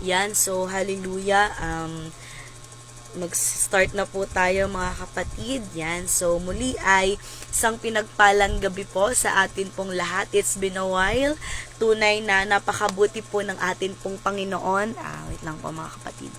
Yan, so hallelujah. Mag-start na po tayo mga kapatid. Yan, so muli ay isang pinagpalang gabi po sa atin pong lahat. It's been a while. Tunay na napakabuti po ng atin pong Panginoon. Wait lang po mga kapatid.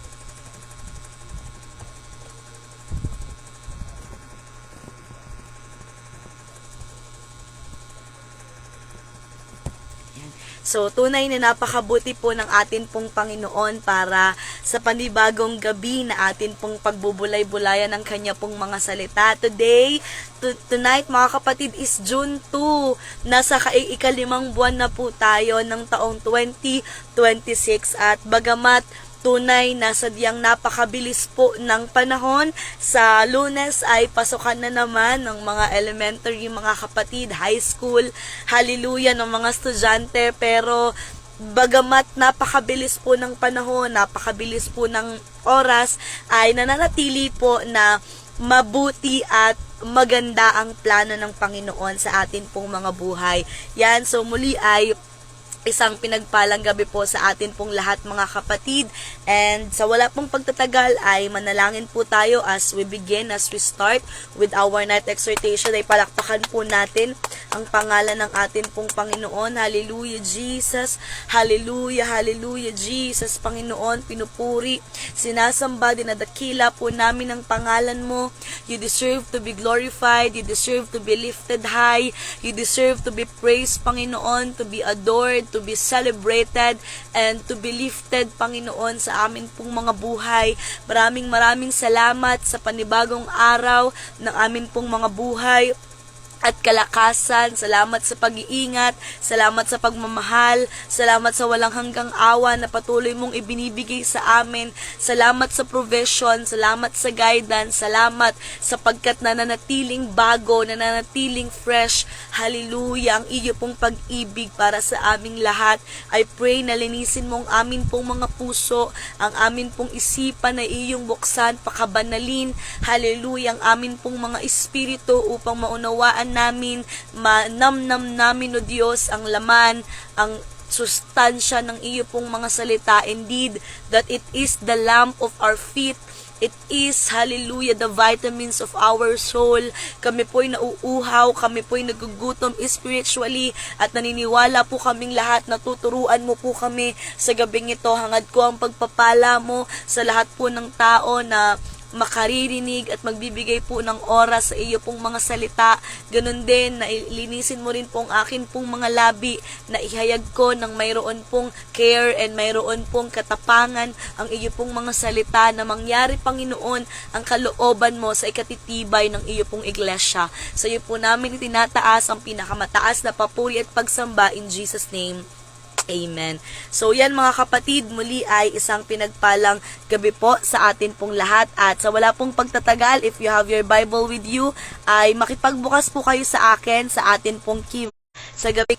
So, tunay na napakabuti po ng atin pong Panginoon para sa panibagong gabi na atin pong pagbubulay-bulayan ng Kanya pong mga salita. Tonight mga kapatid is June 2. Nasa ikalimang buwan na po tayo ng taong 2026 at bagamat tunay na sadyang napakabilis po ng panahon. Sa Lunes ay pasukan na naman ng mga elementary, mga kapatid, high school, hallelujah, ng mga estudyante. Pero bagamat napakabilis po ng panahon, napakabilis po ng oras, ay nananatili po na mabuti at maganda ang plano ng Panginoon sa atin pong mga buhay. Yan, so muli ay isang pinagpalang gabi po sa atin pong lahat mga kapatid. And sa wala pong pagtatagal ay manalangin po tayo as we start with our night exhortation. Ay palakpakan po natin ang pangalan ng atin pong Panginoon. Hallelujah Jesus, hallelujah, hallelujah Jesus. Panginoon, pinupuri, sinasamba, dinadakila po namin ang pangalan mo. You deserve to be glorified, you deserve to be lifted high, you deserve to be praised, Panginoon, to be adored, to be celebrated, and to be lifted, Panginoon, sa amin pong mga buhay. Maraming salamat sa panibagong araw ng amin pong mga buhay at kalakasan. Salamat sa pag-iingat, salamat sa pagmamahal, salamat sa walang hanggang awa na patuloy mong ibinibigay sa amin. Salamat sa provision, salamat sa guidance, salamat sapagkat nananatiling bago, nananatiling fresh. Hallelujah, ang iyo pong pag-ibig para sa aming lahat. I pray na linisin mo ang amin pong mga puso, ang amin pong isipan na iyong buksan, pakabanalin. Hallelujah, ang amin pong mga espiritu upang maunawaan namin, manamnam namin, o Diyos, ang laman, ang sustansya ng iyo pong mga salita. Indeed, that it is the lamp of our feet. It is, hallelujah, the vitamins of our soul. Kami po'y nauuhaw, kami po'y nagugutom spiritually, at naniniwala po kaming lahat na tuturuan mo po kami sa gabing ito. Hangad ko ang pagpapala mo sa lahat po ng tao na makaririnig at magbibigay po ng oras sa iyo pong mga salita. Ganun din, na linisin mo rin pong akin pong mga labi, na ihayag ko ng mayroon pong care and mayroon pong katapangan ang iyo pong mga salita, na mangyari, Panginoon, ang kalooban mo sa ikatitibay ng iyo pong iglesia. Sa iyo po namin itinataas ang pinakamataas na papuri at pagsamba in Jesus' name. Amen. So yan mga kapatid, muli ay isang pinagpalang gabi po sa atin pong lahat. At sa wala pong pagtatagal, if you have your Bible with you, ay makipagbukas po kayo sa akin, sa atin pong key sa gabi.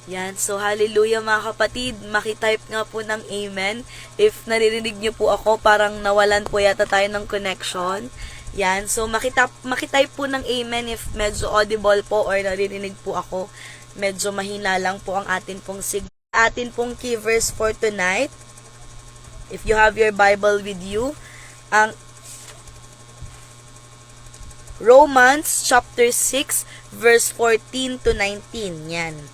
Yan, so hallelujah mga kapatid, makitype nga po ng amen. If naririnig nyo po ako, parang nawalan po yata tayo ng connection. Yan, so makitype po ng amen if medyo audible po or naririnig po ako. Medyo mahina lang po ang atin pong atin pong key verse for tonight. If you have your Bible with you, ang Romans chapter 6 verse 14 to 19. Yan.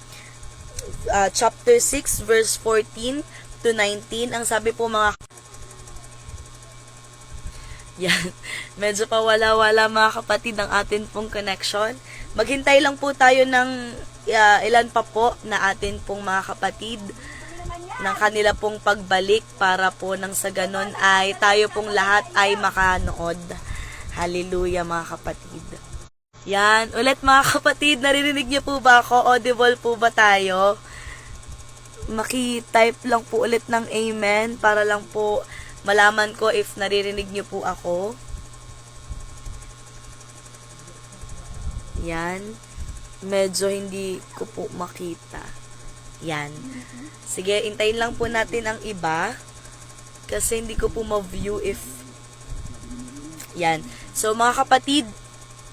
Chapter 6 verse 14 to 19. Ang sabi po mga yan. Medyo pa wala mga kapatid ang atin pong connection. Maghintay lang po tayo ng ilan pa po na atin pong mga kapatid ng kanila pong pagbalik para po nang sa ganon ay tayo pong lahat ay makanood. Hallelujah mga kapatid. Yan. Ulit mga kapatid, naririnig niyo po ba ako? Audible po ba tayo? Maki-type lang po ulit ng amen para lang po malaman ko if naririnig niyo po ako. Yan. Medyo hindi ko po makita. Yan. Sige, intayin lang po natin ang iba. Kasi hindi ko po ma-view if... Yan. So, mga kapatid,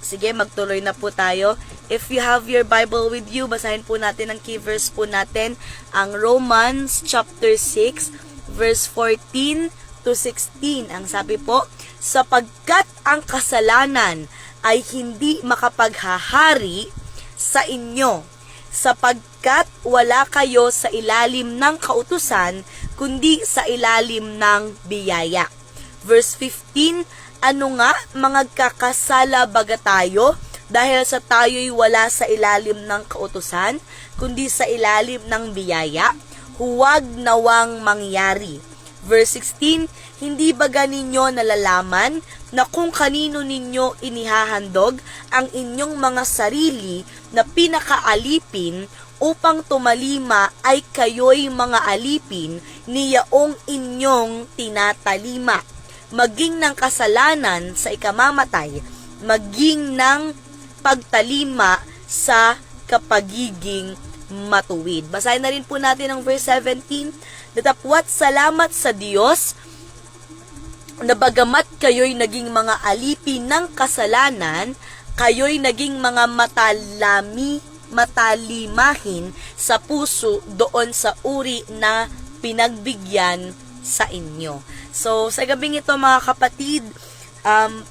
sige, magtuloy na po tayo. If you have your Bible with you, basahin po natin ang key verse po natin, ang Romans chapter 6, verse 14 to 16. Ang sabi po, sapagkat ang kasalanan ay hindi makapaghahari sa inyo, sapagkat wala kayo sa ilalim ng kautusan, kundi sa ilalim ng biyaya. Verse 15, ano nga, magkakasala baga tayo, dahil sa tayo'y wala sa ilalim ng kautusan, kundi sa ilalim ng biyaya, huwag nawang mangyari. Verse 16, hindi baga ninyo nalalaman na kung kanino ninyo inihahandog ang inyong mga sarili na pinakaalipin upang tumalima ay kayo'y mga alipin niyaong inyong tinatalima, maging ng kasalanan sa ikamamatay, maging ng pagtalima sa kapagiging matuwid. Basahin na rin po natin ang verse 17. Datapwat salamat sa Diyos na bagamat kayo'y naging mga alipin ng kasalanan, kayo'y naging mga matalimahin sa puso doon sa uri na pinagbigyan sa inyo. So, sa gabing ito mga kapatid,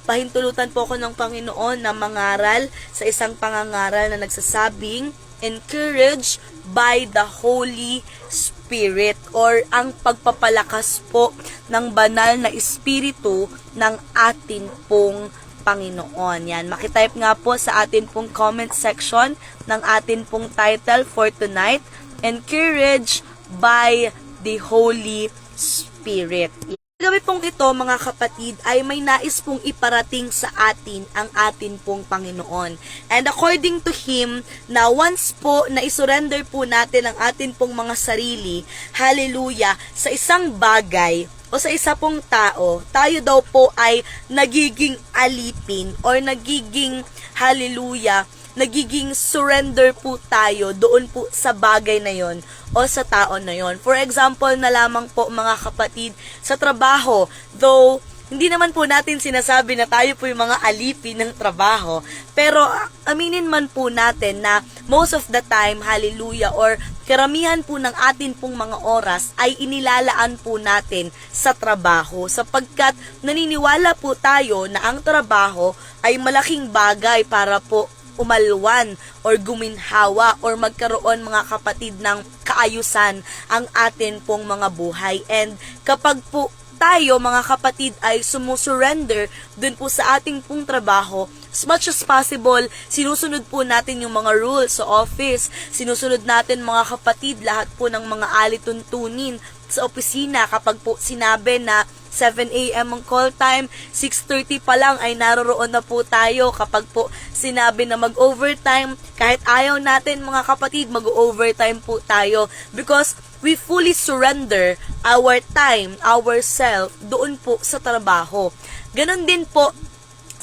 pahintulutan po ako ng Panginoon na mangaral sa isang pangangaral na nagsasabing, encouraged by the Holy Spirit, or ang pagpapalakas po ng banal na Espiritu ng atin pong Panginoon. Yan, makitype nga po sa atin pong comment section ng atin pong title for tonight, encouraged by the Holy Spirit. Gabi pong ito mga kapatid ay may nais pong iparating sa atin ang atin pong Panginoon. And according to Him, na once po na isurrender po natin ang atin pong mga sarili, hallelujah, sa isang bagay o sa isa pong tao, tayo daw po ay nagiging alipin or nagiging, hallelujah, nagiging surrender po tayo doon po sa bagay na yon o sa tao na yon. For example na lamang po mga kapatid, sa trabaho, though hindi naman po natin sinasabi na tayo po yung mga alipin ng trabaho, pero aminin man po natin na most of the time, hallelujah, or karamihan po ng atin pong mga oras ay inilalaan po natin sa trabaho, sapagkat naniniwala po tayo na ang trabaho ay malaking bagay para po umalwan or guminhawa or magkaroon mga kapatid ng kaayusan ang atin pong mga buhay. And kapag po tayo mga kapatid ay sumusurrender dun po sa ating pong trabaho, as much as possible, sinusunod po natin yung mga rules sa office, sinusunod natin mga kapatid lahat po ng mga alituntunin sa opisina. Kapag po sinabi na 7 a.m. ang call time, 6:30 pa lang ay naroroon na po tayo. Kapag po sinabi na mag-overtime, kahit ayaw natin mga kapatid, mag-overtime po tayo because we fully surrender our time, ourselves doon po sa trabaho. Ganon din po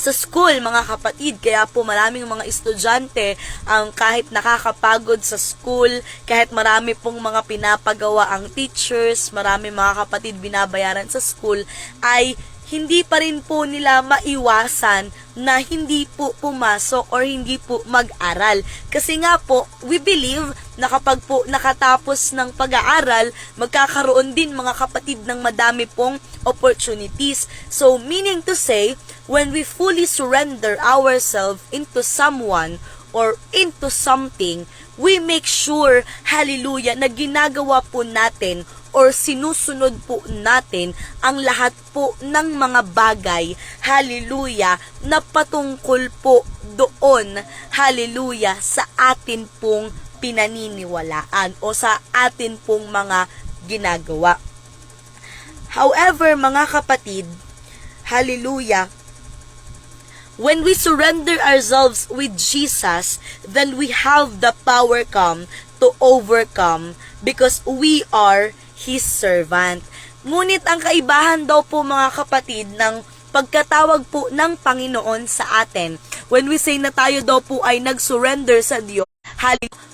sa school mga kapatid, kaya po maraming mga estudyante ang kahit nakakapagod sa school, kahit marami pong mga pinapagawa ang teachers, marami mga kapatid binabayaran sa school, ay hindi pa rin po nila maiwasan na hindi po pumasok or hindi po mag-aral. Kasi nga po, we believe na kapag po nakatapos ng pag-aaral, magkakaroon din mga kapatid ng madami pong opportunities. So, meaning to say, when we fully surrender ourselves into someone or into something, we make sure, hallelujah, na ginagawa po natin or sinusunod po natin ang lahat po ng mga bagay, hallelujah, na patungkol po doon, hallelujah, sa atin pong pinaniniwalaan o sa atin pong mga ginagawa. However, mga kapatid, hallelujah, when we surrender ourselves with Jesus, then we have the power to overcome because we are His servant. Ngunit ang kaibahan daw po mga kapatid ng pagkatawag po ng Panginoon sa atin, when we say na tayo daw po ay nag-surrender sa Diyos,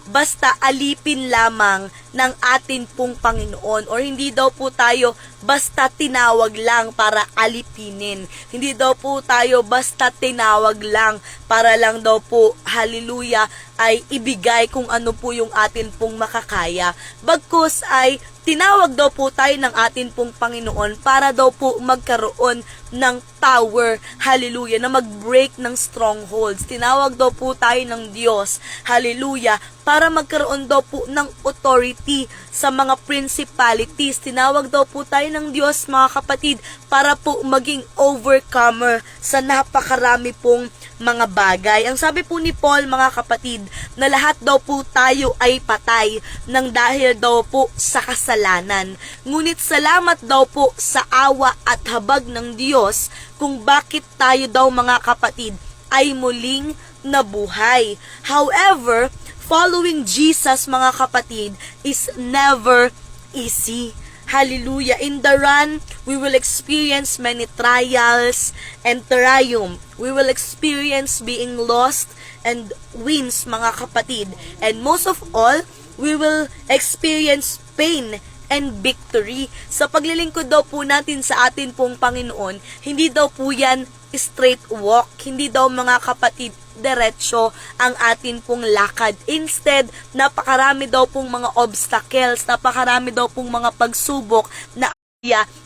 basta alipin lamang ng atin pong Panginoon, or hindi daw po tayo basta tinawag lang para alipinin. Hindi daw po tayo basta tinawag lang para lang daw po, hallelujah, ay ibigay kung ano po yung atin pong makakaya. Bagkus ay tinawag daw po tayo ng atin pong Panginoon para daw po magkaroon ng power, hallelujah, na mag-break ng strongholds. Tinawag daw po tayo ng Diyos, hallelujah, para magkaroon daw po ng authority sa mga principalities. Tinawag daw po tayo ng Diyos, mga kapatid, para po maging overcomer sa napakarami pong mga bagay. Ang sabi po ni Paul, mga kapatid, na lahat daw po tayo ay patay nang dahil daw po sa kasalanan. Ngunit salamat daw po sa awa at habag ng Diyos kung bakit tayo daw, mga kapatid, ay muling nabuhay. However, following Jesus, mga kapatid, is never easy. Hallelujah. In the run, we will experience many trials and triumph. We will experience being lost and wins, mga kapatid. And most of all, we will experience pain and victory. Sa paglilingkod daw po natin sa atin pong Panginoon, hindi daw po yan straight walk. Hindi daw, mga kapatid, diretsyo ang atin pong lakad. Instead, napakarami daw pong mga obstacles, napakarami daw pong mga pagsubok na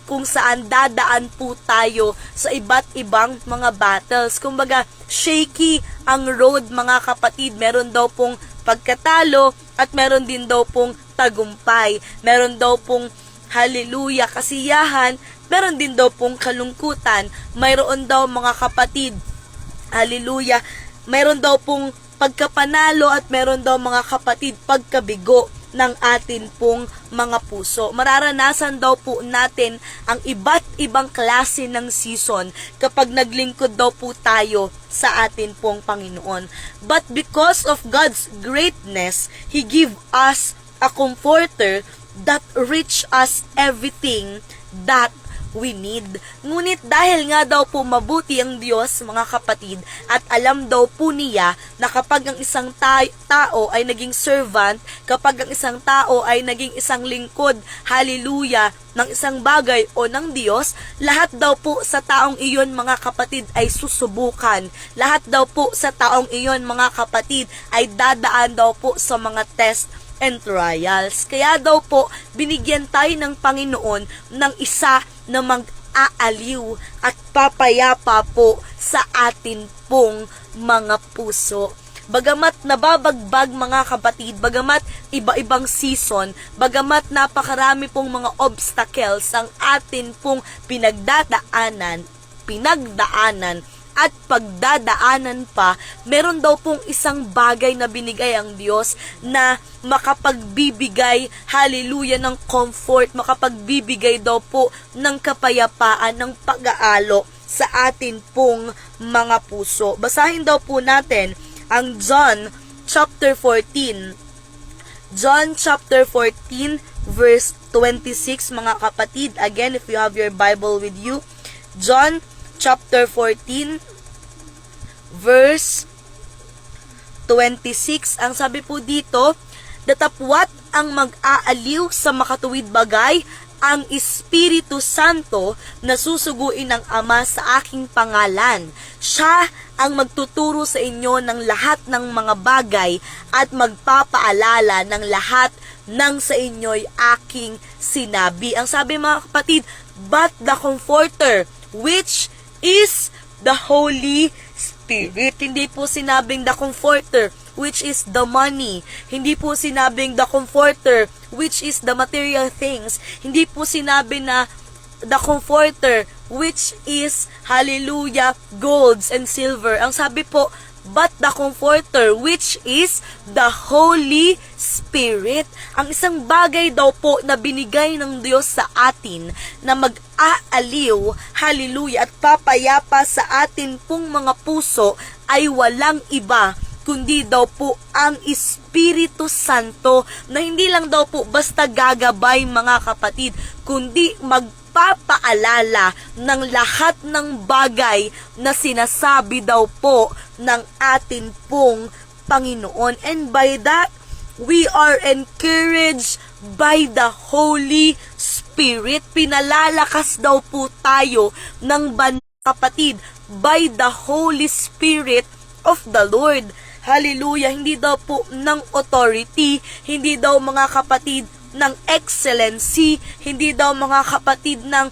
kung saan dadaan po tayo sa iba't ibang mga battles. Kumbaga, shaky ang road, mga kapatid. Meron daw pong pagkatalo at meron din daw pong tagumpay. Meron daw pong, hallelujah, kasiyahan. Meron din daw pong kalungkutan. Mayroon daw, mga kapatid, hallelujah, mayroon daw pong pagkapanalo at meron daw, mga kapatid, pagkabigo ng atin pong mga puso. Mararanasan daw po natin ang iba't ibang klase ng season kapag naglingkod daw po tayo sa atin pong Panginoon. But because of God's greatness, He give us a comforter that reach us everything that we need. Ngunit dahil nga daw po mabuti ang Diyos, mga kapatid, at alam daw po niya na kapag ang isang tao ay naging servant, kapag ang isang tao ay naging isang lingkod, hallelujah, ng isang bagay o ng Diyos, lahat daw po sa taong iyon, mga kapatid, ay susubukan. Lahat daw po sa taong iyon, mga kapatid, ay dadaan daw po sa mga test and trials. Kaya daw po, binigyan tayo ng Panginoon ng isa na mag-aaliw at papayapa po sa atin pong mga puso. Bagamat nababagbag, mga kapatid, bagamat iba-ibang season, bagamat napakarami pong mga obstacles ang atin pong pinagdaanan at pagdadaanan pa, meron daw pong isang bagay na binigay ang Diyos na makapagbibigay, hallelujah, ng comfort, makapagbibigay daw po ng kapayapaan, ng pag-aalo sa atin pong mga puso. Basahin daw po natin ang John chapter 14. John chapter 14 verse 26, mga kapatid. Again, if you have your Bible with you, John chapter 14 verse 26. Ang sabi po dito, datapwat ang mag-aaliw sa makatuwid bagay, ang Espiritu Santo na susuguin ng Ama sa aking pangalan. Siya ang magtuturo sa inyo ng lahat ng mga bagay at magpapaalala ng lahat ng sa inyo'y aking sinabi. Ang sabi, mga kapatid, but the Comforter, which is the Holy Spirit. Hindi po sinabing the Comforter, which is the money. Hindi po sinabing the Comforter, which is the material things. Hindi po sinabi na the Comforter, which is, hallelujah, golds and silver. Ang sabi po, but the Comforter, which is the Holy Spirit. Ang isang bagay daw po na binigay ng Diyos sa atin na mag-aaliw, hallelujah, at papayapa sa atin pong mga puso ay walang iba kundi daw po ang Espiritu Santo na hindi lang daw po basta gagabay, mga kapatid, kundi magpapaalala ng lahat ng bagay na sinasabi daw po ng atin pong Panginoon. And by that, We are encouraged by the Holy Spirit. Pinalalakas daw po tayo ng banal kapatid by the Holy Spirit of the Lord. Hallelujah. Hindi daw po ng authority, hindi daw mga kapatid ng excellency, hindi daw mga kapatid ng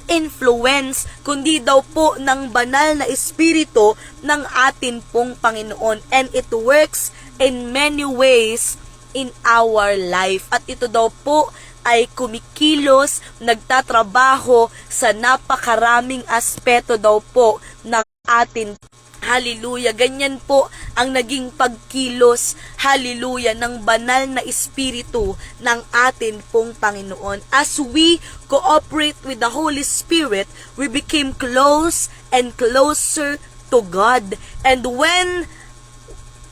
influence, kundi daw po ng banal na espiritu ng atin pong Panginoon. And it works in many ways in our life. At ito daw po ay kumikilos, nagtatrabaho sa napakaraming aspeto daw po ng atin. Hallelujah. Ganyan po ang naging pagkilos, hallelujah, ng banal na espiritu ng atin pong Panginoon. As we cooperate with the Holy Spirit, we became close and closer to God. And when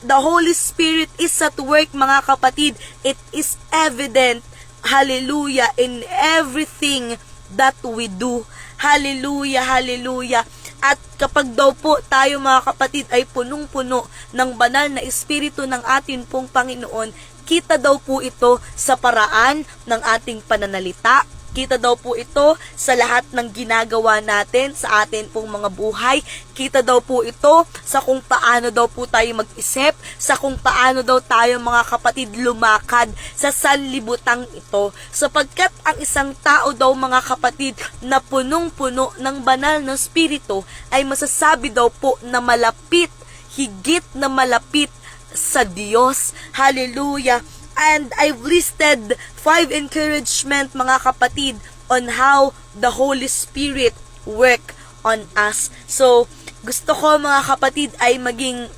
the Holy Spirit is at work, mga kapatid, it is evident, hallelujah, in everything that we do. Hallelujah, hallelujah. At kapag daw po tayo mga kapatid ay punong-puno ng banal na espiritu ng atin pong Panginoon, kita daw po ito sa paraan ng ating pananalita. Kita daw po ito sa lahat ng ginagawa natin sa atin pong mga buhay. Kita daw po ito sa kung paano daw po tayo mag-isip, sa kung paano daw tayo mga kapatid lumakad sa sanlibutang ito. Sapagkat ang isang tao daw mga kapatid na punong-puno ng banal na espiritu ay masasabi daw po na malapit, higit na malapit sa Diyos. Hallelujah. And I've listed 5 encouragement mga kapatid on how the Holy Spirit work on us. So, gusto ko mga kapatid ay maging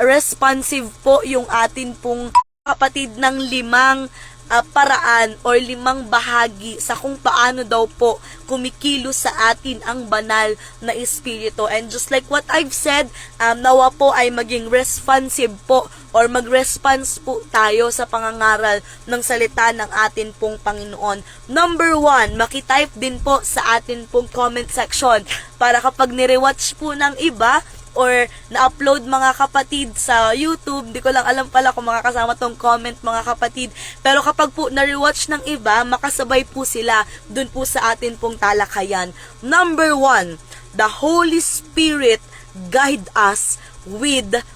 responsive po yung atin pong kapatid ng 5 paraan or 5 bahagi sa kung paano daw po kumikilos sa atin ang banal na espiritu. And just like what I've said, nawa po ay maging responsive po or mag-response po tayo sa pangangaral ng salita ng atin pong Panginoon. Number 1, makitype din po sa atin pong comment section para kapag nirewatch po ng iba or na-upload mga kapatid sa YouTube, di ko lang alam pala kung makakasama tong comment mga kapatid, pero kapag po na-rewatch ng iba, makasabay po sila dun po sa atin pong talakayan. Number 1, the Holy Spirit guide us with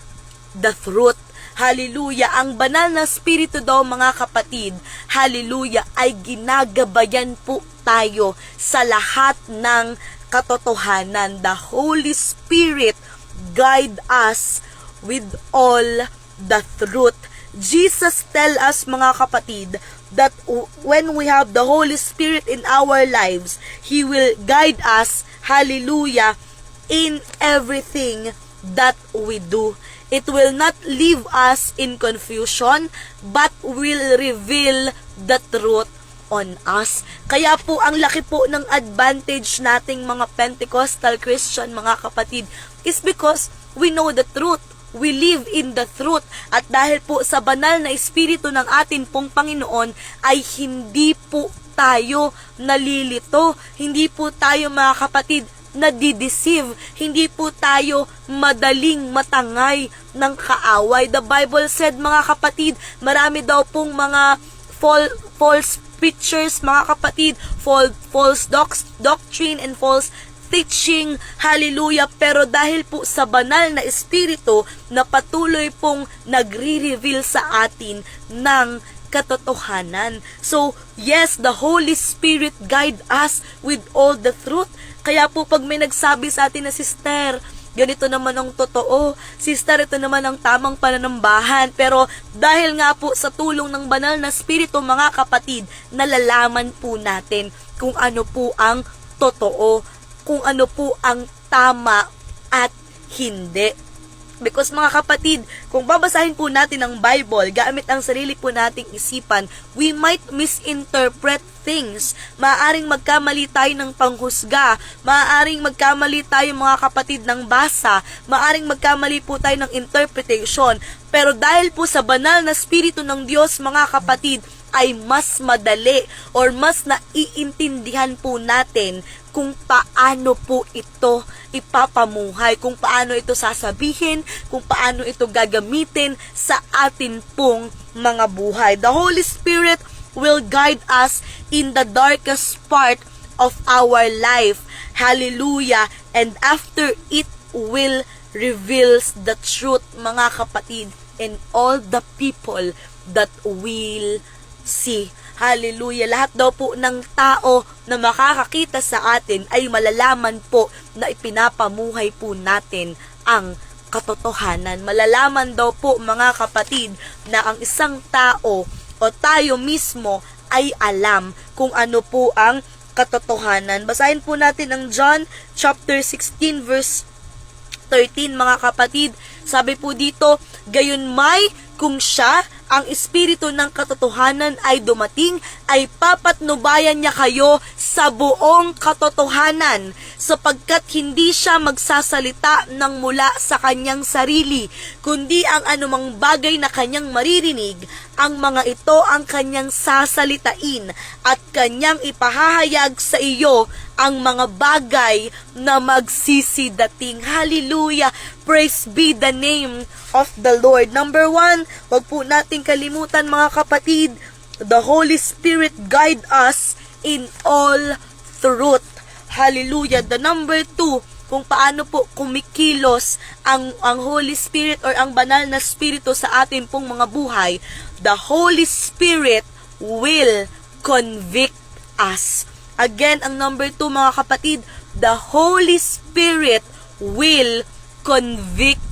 the truth. Hallelujah. Ang banal na espiritu daw mga kapatid, hallelujah, ay ginagabayan po tayo sa lahat ng katotohanan. The Holy Spirit guide us with all the truth. Jesus tell us mga kapatid that when we have the Holy Spirit in our lives, He will guide us, hallelujah, in everything that we do. It will not leave us in confusion, but will reveal the truth on us. Kaya po ang laki po ng advantage nating mga Pentecostal Christian mga kapatid is because we know the truth. We live in the truth. At dahil po sa banal na espiritu ng atin pong Panginoon ay hindi po tayo nalilito. Hindi po tayo mga kapatid nadideceive. Hindi po tayo madaling matangay ng kaaway. The Bible said mga kapatid, marami daw pong mga false preachers mga kapatid, false doctrine and false teaching, hallelujah, pero dahil po sa banal na espiritu na patuloy pong nagre-reveal sa atin ng katotohanan. So, yes, the Holy Spirit guide us with all the truth. Kaya po pag may nagsabi sa atin na, sister, ganito naman ang totoo, sister, ito naman ang tamang pananambahan, pero dahil nga po sa tulong ng banal na espiritu mga kapatid, nalalaman po natin kung ano po ang totoo, kung ano po ang tama at hindi. Because mga kapatid, kung babasahin po natin ang Bible, gamit ang sarili po nating isipan, we might misinterpret things. Maaaring magkamali tayo ng panghusga, maaaring magkamali tayo mga kapatid ng basa, maaaring magkamali po tayo ng interpretation. Pero dahil po sa banal na espiritu ng Diyos mga kapatid, ay mas madali or mas naiintindihan po natin kung paano po ito ipapamuhay, kung paano ito sasabihin, kung paano ito gagamitin sa atin pong mga buhay. The Holy Spirit will guide us in the darkest part of our life. Hallelujah! And after it will reveals the truth, mga kapatid, and all the people that will see. Hallelujah! Lahat daw po ng tao na makakakita sa atin ay malalaman po na ipinapamuhay po natin ang katotohanan. Malalaman daw po, mga kapatid, na ang isang tao o tayo mismo ay alam kung ano po ang katotohanan. Basahin po natin ang John chapter 16 verse 13, mga kapatid. Sabi po dito, gayunmay kung siya, ang espiritu ng katotohanan ay dumating, ay papatnubayan niya kayo sa buong katotohanan, sapagkat hindi siya magsasalita ng mula sa kanyang sarili, kundi ang anumang bagay na kanyang maririnig, ang mga ito ang kanyang sasalitain, at kanyang ipahahayag sa iyo ang mga bagay na magsisidating. Hallelujah! Praise be the name of the Lord. Number 1, wag po nating kalimutan, mga kapatid, the Holy Spirit guide us in all truth. Hallelujah! The number 2, kung paano po kumikilos ang Holy Spirit or ang banal na Espiritu sa atin pong mga buhay, the Holy Spirit will convict us. Again, ang number 2, mga kapatid, the Holy Spirit will convict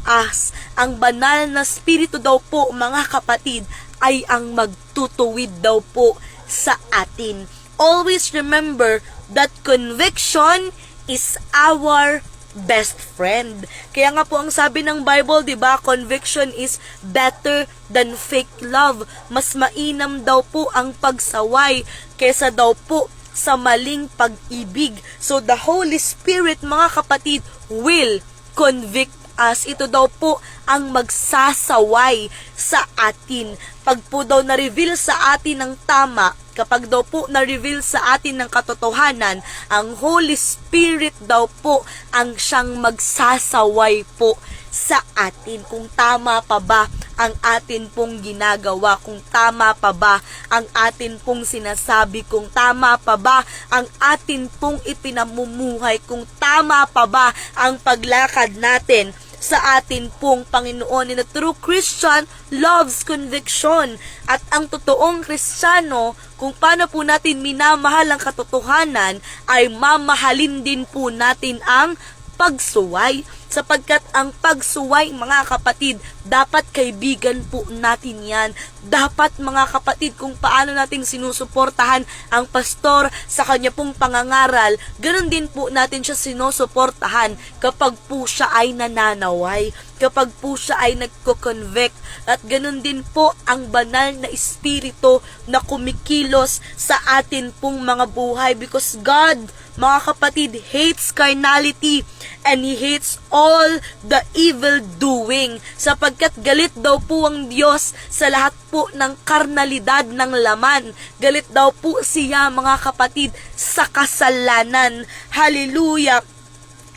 us. Ang banal na Espiritu daw po, mga kapatid, ay ang magtutuwid daw po sa atin. Always remember that conviction is our best friend. Kaya nga po ang sabi ng Bible, 'di ba? Conviction is better than fake love. Mas mainam daw po ang pagsaway kaysa daw po sa maling pag-ibig. So the Holy Spirit, mga kapatid, will convict us. Ito daw po ang magsasaway sa atin. Pag po daw na-reveal sa atin ng tama, kapag daw po na-reveal sa atin ng katotohanan, ang Holy Spirit daw po ang siyang magsasaway po sa atin. Kung tama pa ba ang atin pong ginagawa, kung tama pa ba ang atin pong sinasabi, kung tama pa ba ang atin pong ipinamumuhay, kung tama pa ba ang paglakad natin sa atin pong Panginoon. And a true Christian loves conviction. At ang totoong Kristiyano, kung paano po natin minamahal ang katotohanan, ay mamahalin din po natin ang pagsuway. Sapagkat ang pagsuway, mga kapatid, dapat kaibigan po natin yan. Dapat, mga kapatid, kung paano nating sinusuportahan ang pastor sa kanya pong pangangaral, ganun din po natin siya sinusuportahan kapag po siya ay nananaway, kapag po siya ay nagko-convict. At ganun din po ang banal na espiritu na kumikilos sa atin pong mga buhay, because God, mga kapatid, hates carnality and He hates all the evil doing, sapagkat galit daw po ang Diyos sa lahat po ng karnalidad ng laman. Galit daw po siya, mga kapatid, sa kasalanan. Hallelujah!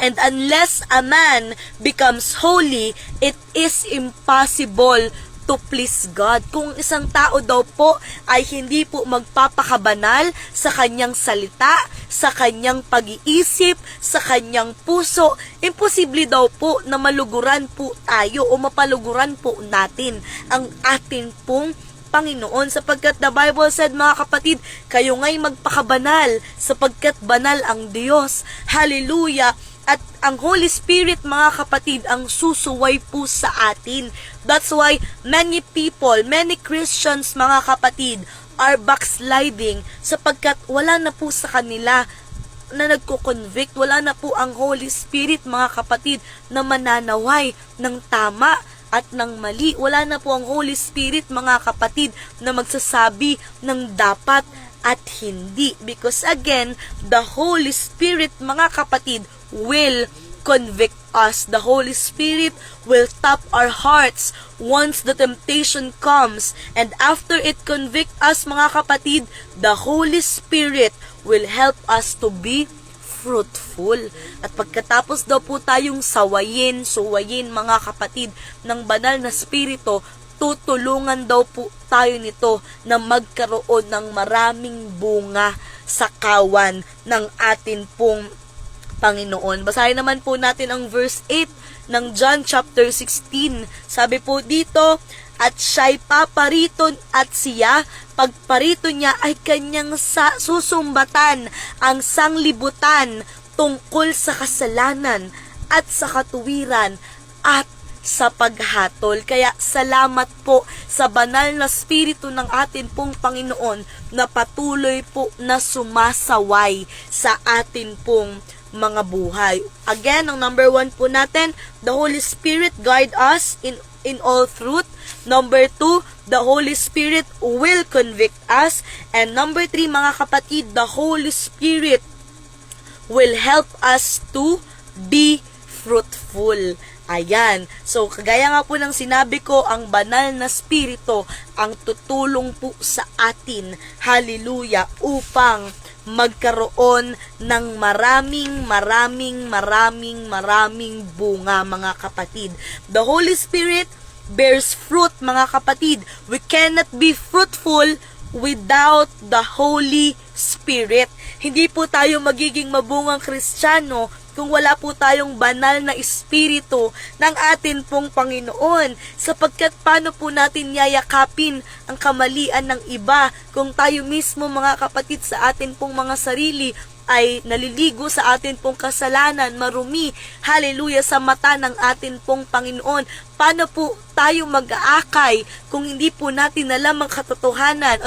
And unless a man becomes holy, it is impossible to please God. Kung isang tao daw po ay hindi po magpapakabanal sa kanyang salita, sa kanyang pag-iisip, sa kanyang puso, imposible daw po na maluguran po tayo o mapaluguran po natin ang atin pong Panginoon, sapagkat the Bible said, mga kapatid, kayo nga'y magpakabanal sapagkat banal ang Diyos. Hallelujah! At ang Holy Spirit, mga kapatid, ang susuway po sa atin. That's why many people, many Christians, mga kapatid, are backsliding sapagkat wala na po sa kanila na nagko-convict, wala na po ang Holy Spirit, mga kapatid, na mananaway ng tama at ng mali. Wala na po ang Holy Spirit, mga kapatid, na magsasabi ng dapat at hindi. Because again, the Holy Spirit, mga kapatid, will convict us. The Holy Spirit will tap our hearts once the temptation comes. And after it convict us, mga kapatid, the Holy Spirit will help us to be fruitful. At pagkatapos daw po tayong suwayin mga kapatid ng banal na spirito, tutulungan daw po tayo nito na magkaroon ng maraming bunga sa kawan ng atin pong Panginoon. Basahin naman po natin ang verse 8 ng John chapter 16. Sabi po dito, at siya'y papariton at siya, pagparito niya ay kanyang susumbatan ang sanglibutan tungkol sa kasalanan at sa katuwiran at sa paghatol. Kaya salamat po sa banal na spirito ng atin pong Panginoon na patuloy po na sumasaway sa atin pong mga buhay. Again, ang number 1 po natin, the Holy Spirit guide us in all truth. Number 2, the Holy Spirit will convict us. And number 3, mga kapatid, the Holy Spirit will help us to be fruitful. Ayan. So, kagaya nga po ng sinabi ko, ang banal na spirito ang tutulong po sa atin, hallelujah, upang magkaroon ng maraming bunga, mga kapatid. The Holy Spirit bears fruit, mga kapatid. We cannot be fruitful without the Holy Spirit. Hindi po tayo magiging mabungang Kristiyano kung wala po tayong banal na espiritu ng atin pong Panginoon. Sapagkat paano po natin yayakapin ang kamalian ng iba kung tayo mismo, mga kapatid, sa atin pong mga sarili ay naliligo sa atin pong kasalanan, marumi, hallelujah, sa mata ng atin pong Panginoon. Paano po tayo mag-aakay kung hindi po natin alam ang katotohanan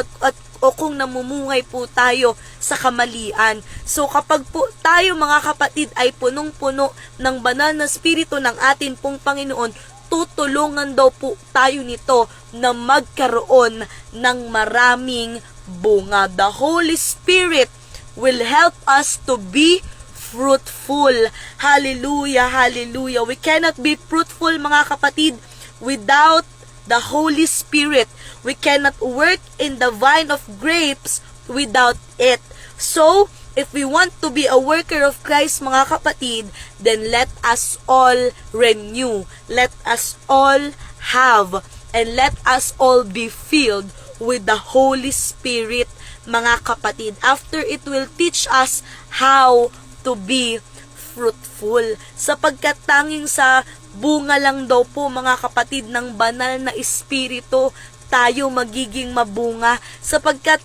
o kung namumuhay po tayo sa kamalian? So kapag po tayo, mga kapatid, ay punong-puno ng banal na spirito ng atin pong Panginoon, tutulungan daw po tayo nito na magkaroon ng maraming bunga. The Holy Spirit will help us to be fruitful. Hallelujah, hallelujah. We cannot be fruitful, mga kapatid, without the Holy Spirit. We cannot work in the vine of grapes without it. So, if we want to be a worker of Christ, mga kapatid, then let us all renew. Let us all have and let us all be filled with the Holy Spirit, mga kapatid. After, it will teach us how to be fruitful. Sapagkat tanging sa bunga lang daw po, mga kapatid, ng banal na espiritu tayo magiging mabunga. Sapagkat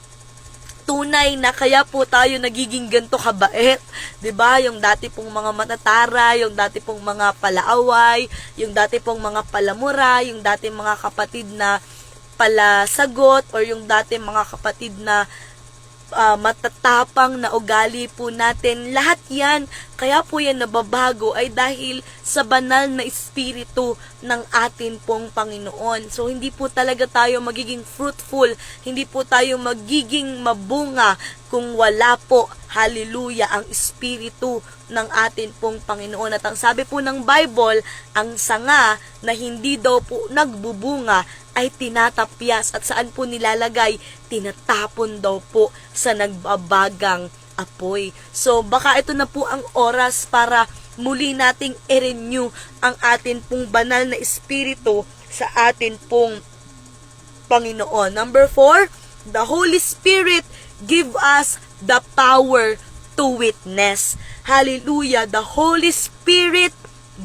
tunay na kaya po tayo nagiging ganto kabait. 'Di ba? Yung dati pong mga matatara, yung dati pong mga palaaway, yung dati pong mga palamura, yung dati mga kapatid na palasagot, or yung dati mga kapatid na matatapang na ugali po natin. Lahat yan, kaya po yan nababago ay dahil sa banal na espiritu ng atin pong Panginoon. So, hindi po talaga tayo magiging fruitful, hindi po tayo magiging mabunga kung wala po, hallelujah, ang espiritu ng atin pong Panginoon. At ang sabi po ng Bible, ang sanga na hindi daw po nagbubunga ay tinatapyas, at saan po nilalagay? Tinatapon daw po sa nagbabagang apoy. So, baka ito na po ang oras para muli nating i-renew ang atin pong banal na espiritu sa atin pong Panginoon. Number 4, the Holy Spirit give us the power to witness. Hallelujah! The Holy Spirit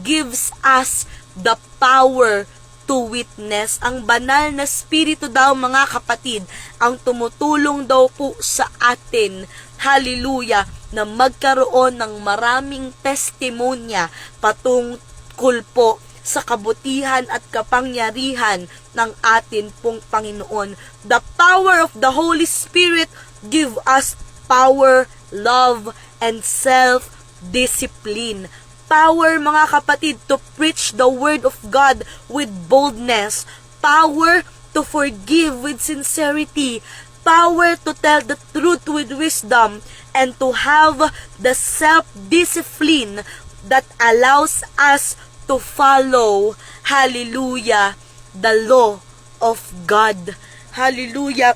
gives us the power to witness. Ang banal na spirito daw, mga kapatid, ang tumutulong daw po sa atin, hallelujah, na magkaroon ng maraming testimonya patungkol po sa kabutihan at kapangyarihan ng atin pong Panginoon. The power of the Holy Spirit give us power, love, and self-discipline. Power, mga kapatid, to preach the word of God with boldness. Power to forgive with sincerity. Power to tell the truth with wisdom. And to have the self-discipline that allows us to follow, hallelujah, the law of God. Hallelujah.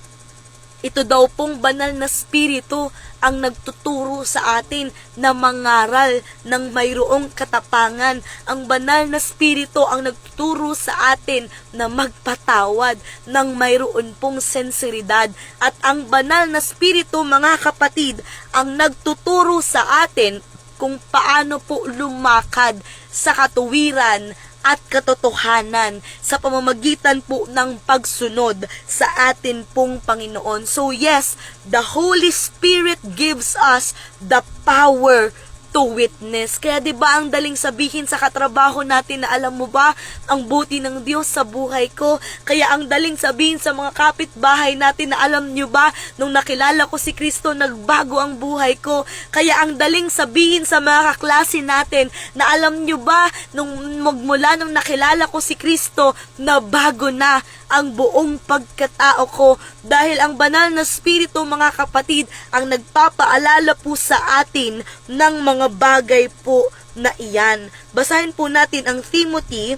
Ito daw pong banal na spirito ang nagtuturo sa atin na mangaral ng mayroong katapangan. Ang banal na spirito ang nagtuturo sa atin na magpatawad ng mayroon pong sensiridad. At ang banal na spirito, mga kapatid, ang nagtuturo sa atin kung paano po lumakad sa katuwiran at katotohanan sa pamamagitan po ng pagsunod sa atin pong Panginoon. So yes, the Holy Spirit gives us the power to witness. Kaya 'di ba ang daling sabihin sa katrabaho natin na alam mo ba ang buti ng Diyos sa buhay ko? Kaya ang daling sabihin sa mga kapitbahay natin na alam niyo ba nung nakilala ko si Kristo nagbago ang buhay ko? Kaya ang daling sabihin sa mga kaklase natin na alam niyo ba nung magmula nung nakilala ko si Kristo na bago na ang buong pagkatao ko dahil ang banal na spirito, mga kapatid, ang nagpapaalala po sa atin ng mga bagay po na iyan. Basahin po natin ang Timothy,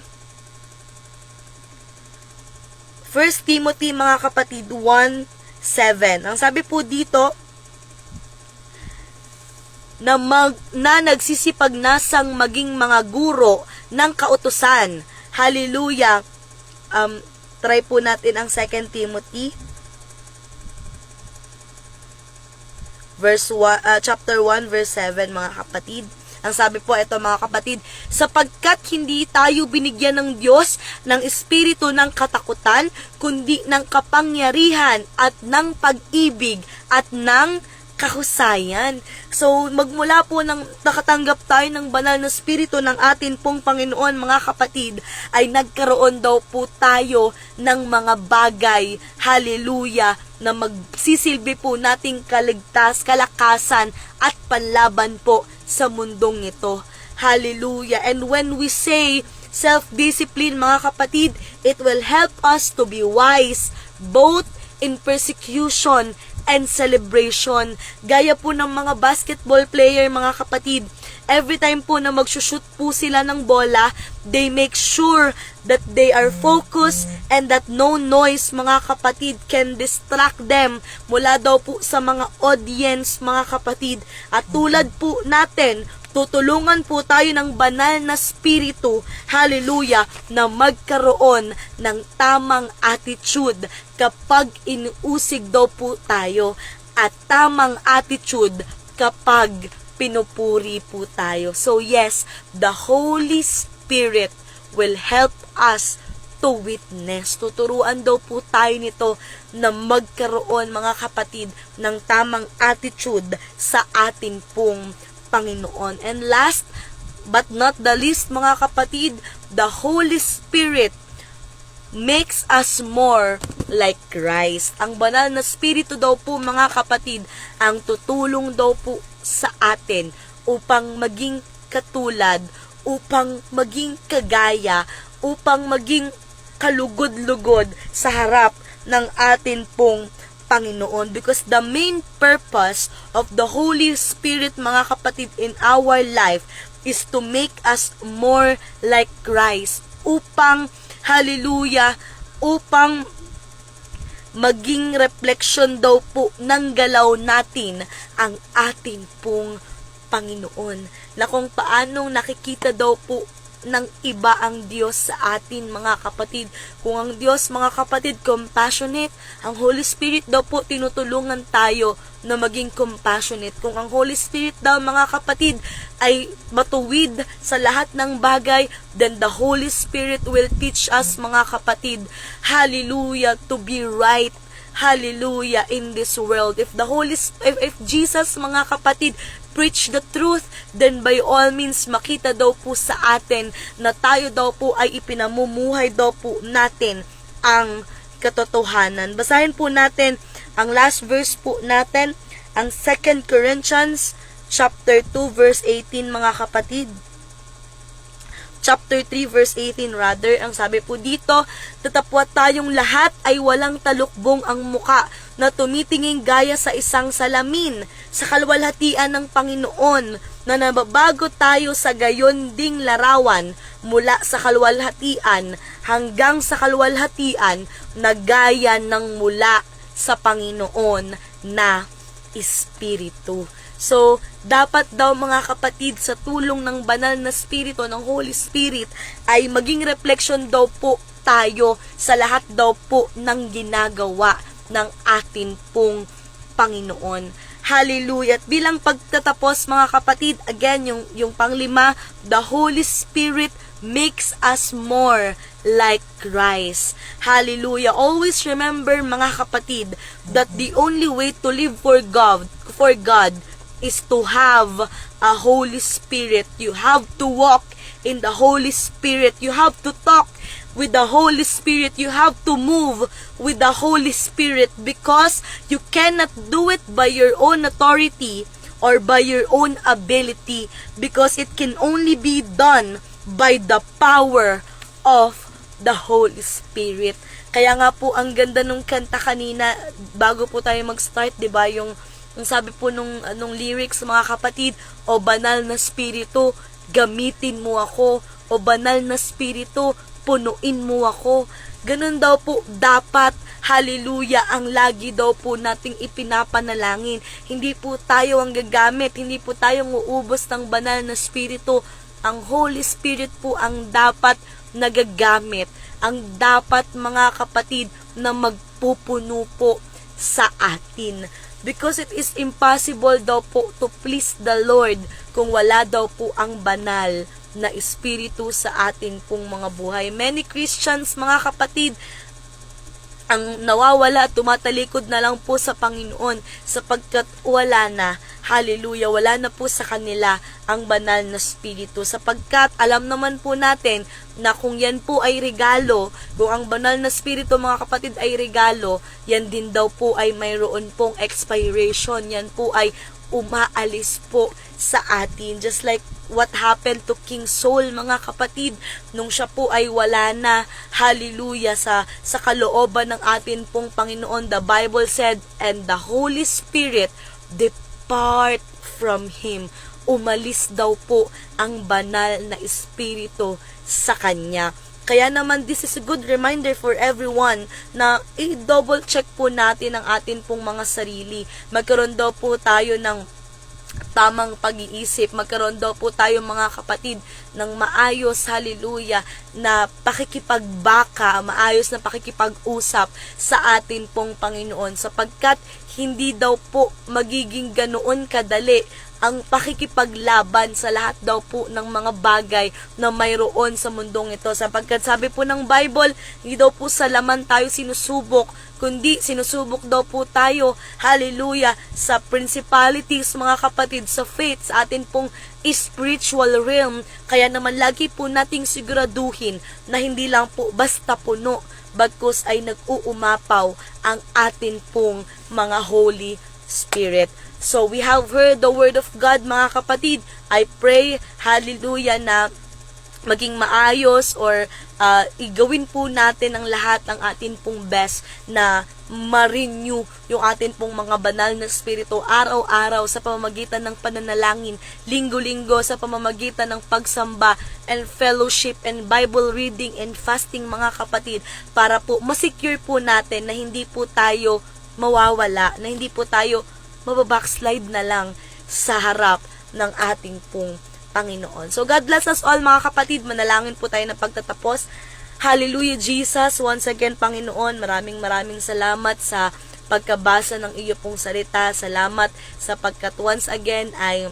1 Timothy, mga kapatid, 1:7. Ang sabi po dito, na nagsisipagnasang maging mga guro ng kautusan. Hallelujah. Try po natin ang 2 Timothy chapter 1 verse 7, mga kapatid. Ang sabi po ito, mga kapatid, sapagkat hindi tayo binigyan ng Diyos ng espiritu ng katakutan, kundi ng kapangyarihan at ng pag-ibig at ng kahusayan. So, magmula po nang nakatanggap tayo ng banal na spirito ng atin pong Panginoon, mga kapatid, ay nagkaroon daw po tayo ng mga bagay, hallelujah, na magsisilbi po nating kalakasan at panlaban po sa mundong ito. Hallelujah. And when we say self-discipline, mga kapatid, it will help us to be wise both in persecution and celebration. Gaya po ng mga basketball player, mga kapatid, every time po na magsushoot po sila ng bola, they make sure that they are focused and that no noise, mga kapatid, can distract them mula daw po sa mga audience, mga kapatid. At tulad po natin, tutulungan po tayo ng banal na spirito, hallelujah, na magkaroon ng tamang attitude kapag inuusig daw po tayo at tamang attitude kapag pinupuri po tayo. So yes, the Holy Spirit will help us to witness. Tuturuan daw po tayo nito na magkaroon, mga kapatid, ng tamang attitude sa atin pong Panginoon. And last but not the least, mga kapatid, the Holy Spirit makes us more like Christ. Ang banal na spirito daw po, mga kapatid, ang tutulong daw po sa atin upang maging katulad, upang maging kagaya, upang maging kalugod-lugod sa harap ng atin pong Panginoon, because the main purpose of the Holy Spirit, mga kapatid, in our life is to make us more like Christ, upang, hallelujah, upang maging reflection daw po ng galaw natin ang atin pong Panginoon, na kung paanong nakikita daw po ng iba ang Diyos sa atin, mga kapatid. Kung ang Diyos, mga kapatid, compassionate, ang Holy Spirit daw po tinutulungan tayo na maging compassionate. Kung ang Holy Spirit daw, mga kapatid, ay matuwid sa lahat ng bagay, then the Holy Spirit will teach us, mga kapatid, hallelujah, to be right, hallelujah, in this world. If Jesus, mga kapatid, preach the truth, then by all means, makita daw po sa atin na tayo daw po ay ipinamumuhay daw po natin ang katotohanan. Basahin po natin ang last verse po natin, ang 2 Corinthians chapter 2 verse 18, mga kapatid. Chapter 3 verse 18 rather, ang sabi po dito, tatapwat tayong lahat ay walang talukbong ang muka, na tumitingin gaya sa isang salamin, sa kalwalhatian ng Panginoon, na nababago tayo sa gayon ding larawan mula sa kaluwalhatian hanggang sa kaluwalhatian na gaya ng mula sa Panginoon na Espiritu. So, dapat daw mga kapatid, sa tulong ng banal na Espiritu, ng Holy Spirit, ay maging reflection daw po tayo sa lahat daw po ng ginagawa ng atin pong Panginoon. Hallelujah. At bilang pagtatapos mga kapatid, again, yung panglima, the Holy Spirit makes us more like Christ. Hallelujah. Always remember mga kapatid that the only way to live for God is to have a Holy Spirit. You have to walk in the Holy Spirit. You have to talk with the Holy Spirit. You have to move with the Holy Spirit, because you cannot do it by your own authority or by your own ability, because it can only be done by the power of the Holy Spirit. Kaya nga po ang ganda nung kanta kanina bago po tayo mag-start, 'di ba? Yung sabi po nung lyrics mga kapatid, o banal na Espiritu, gamitin mo ako. O banal na Espiritu, punuin mo ako. Ganun daw po dapat, hallelujah, ang lagi daw po nating ipinapanalangin. Hindi po tayo ang gagamit, hindi po tayo uubos ng banal na Espiritu. Ang Holy Spirit po ang dapat nagagamit. Ang dapat mga kapatid na magpupuno po sa atin. Because it is impossible daw po to please the Lord kung wala daw po ang banal na Espiritu sa atin pong mga buhay. Many Christians, mga kapatid, ang nawawala at tumatalikod na lang po sa Panginoon sapagkat wala na, hallelujah, wala na po sa kanila ang banal na Espiritu. Sapagkat alam naman po natin na kung yan po ay regalo, kung ang banal na Espiritu mga kapatid ay regalo, yan din daw po ay mayroon pong expiration, yan po ay umaalis po sa atin. Just like what happened to King Saul mga kapatid, nung siya po ay wala na, hallelujah, sa kalooban ng atin pong Panginoon, the Bible said, and the Holy Spirit depart from him. Umalis daw po ang banal na Espiritu sa kanya. Kaya naman, this is a good reminder for everyone na i-double check po natin ang atin pong mga sarili. Magkaroon daw po tayo ng tamang pag-iisip. Magkaroon daw po tayo mga kapatid ng maayos, hallelujah, na pakikipagbaka, maayos na pakikipag-usap sa atin pong Panginoon. Sapagkat hindi daw po magiging ganoon kadali ang pakikipaglaban sa lahat daw po ng mga bagay na mayroon sa mundong ito. Sapagkat sabi po ng Bible, hindi daw po sa laman tayo sinusubok, kundi sinusubok daw po tayo, hallelujah, sa principalities mga kapatid, sa faith, sa atin pong spiritual realm. Kaya naman lagi po nating siguraduhin na hindi lang po basta puno, bagkus ay nag-uumapaw ang atin pong mga Holy Spirit. So, we have heard the word of God, mga kapatid. I pray, hallelujah, na maging maayos or igawin po natin ang lahat ng atin pong best na ma-renew yung atin pong mga banal na Espiritu araw-araw sa pamamagitan ng pananalangin, linggo-linggo sa pamamagitan ng pagsamba and fellowship and Bible reading and fasting, mga kapatid, para po masecure po natin na hindi po tayo mawawala, na hindi po tayo mababackslide na lang sa harap ng ating pong Panginoon. So, God bless us all mga kapatid. Manalangin po tayo ng pagtatapos. Hallelujah, Jesus. Once again, Panginoon, maraming salamat sa pagkabasa ng iyo pong salita. Salamat sapagkat once again ay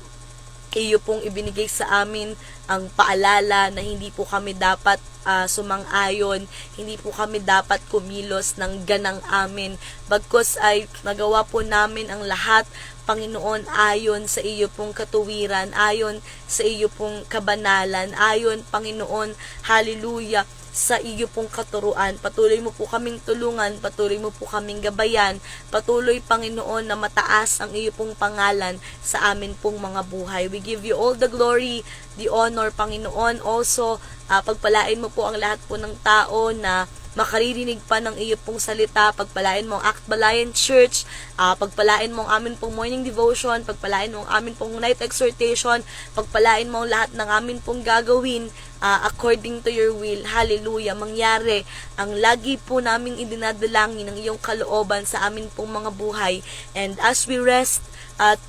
iyo pong ibinigay sa amin ang paalala na hindi po kami dapat sumang-ayon, hindi po kami dapat kumilos ng ganang amin. Bagkus ay nagawa po namin ang lahat, Panginoon, ayon sa iyo pong katuwiran, ayon sa iyo pong kabanalan, ayon, Panginoon, hallelujah, sa iyo pong katuruan. Patuloy mo po kaming tulungan, patuloy mo po kaming gabayan, patuloy, Panginoon, na mataas ang iyo pong pangalan sa amin pong mga buhay. We give you all the glory, the honor, Panginoon. Also, pagpalain mo po ang lahat po ng tao na makaririnig pa ng iyo pong salita. Pagpalain mo ang Akbalayan Church, pagpalain mo ang amin pong morning devotion, pagpalain mo ang amin pong night exhortation, pagpalain mo ang lahat ng amin pong gagawin according to your will. Hallelujah. Mangyari ang lagi po naming idinadalangin ng iyong kalooban sa amin pong mga buhay. And as we rest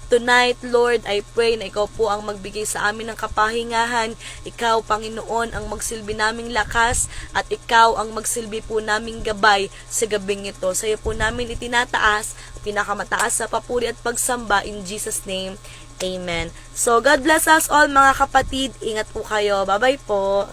tonight, Lord, I pray na ikaw po ang magbigay sa amin ng kapahingahan. Ikaw, Panginoon, ang magsilbi naming lakas at ikaw ang magsilbi po naming gabay sa gabing ito. Sa iyo po namin itinataas, pinakamataas sa papuri at pagsamba in Jesus' name. Amen. So, God bless us all mga kapatid. Ingat po kayo. Bye-bye po.